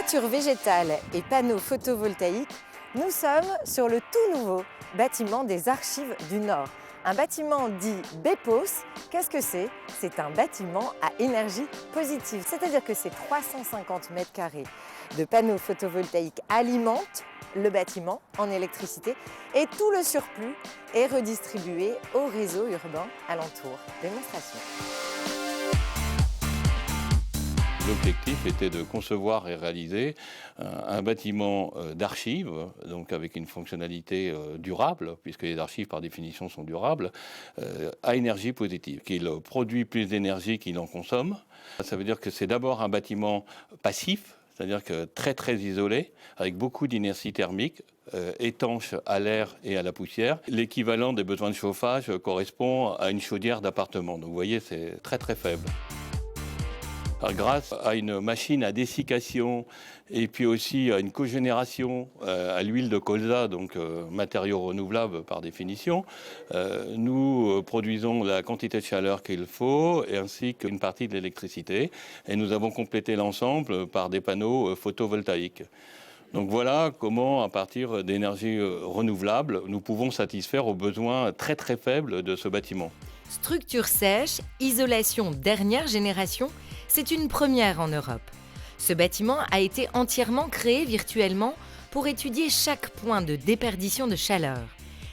Toiture végétale et panneaux photovoltaïques, nous sommes sur le tout nouveau bâtiment des Archives du Nord. Un bâtiment dit BEPOS, qu'est-ce que c'est? C'est un bâtiment à énergie positive, c'est-à-dire que ces 350 mètres carrés de panneaux photovoltaïques alimentent le bâtiment en électricité et tout le surplus est redistribué au réseau urbain alentour. Démonstration. L'objectif était de concevoir et réaliser un bâtiment d'archives, donc avec une fonctionnalité durable, puisque les archives par définition sont durables, à énergie positive, qu'il produit plus d'énergie qu'il en consomme. Ça veut dire que c'est d'abord un bâtiment passif, c'est-à-dire que très isolé, avec beaucoup d'inertie thermique, étanche à l'air et à la poussière. L'équivalent des besoins de chauffage correspond à une chaudière d'appartement. Donc vous voyez, c'est très faible. Alors, grâce à une machine à dessiccation et puis aussi à une cogénération à l'huile de colza, donc matériau renouvelable par définition, nous produisons la quantité de chaleur qu'il faut et ainsi qu'une partie de l'électricité. Et nous avons complété l'ensemble par des panneaux photovoltaïques. Donc voilà comment, à partir d'énergie renouvelable, nous pouvons satisfaire aux besoins très faibles de ce bâtiment. Structure sèche, isolation dernière génération, c'est une première en Europe. Ce bâtiment a été entièrement créé virtuellement pour étudier chaque point de déperdition de chaleur.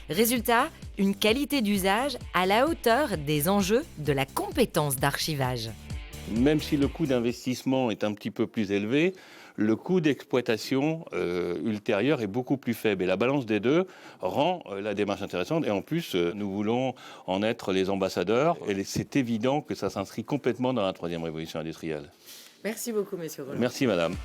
Résultat, une qualité d'usage à la hauteur des enjeux de la compétence d'archivage. Même si le coût d'investissement est un petit peu plus élevé, le coût d'exploitation ultérieur est beaucoup plus faible. Et la balance des deux rend la démarche intéressante. Et en plus, nous voulons en être les ambassadeurs. Et c'est évident que ça s'inscrit complètement dans la troisième révolution industrielle. Merci beaucoup, monsieur Roland. Merci, madame.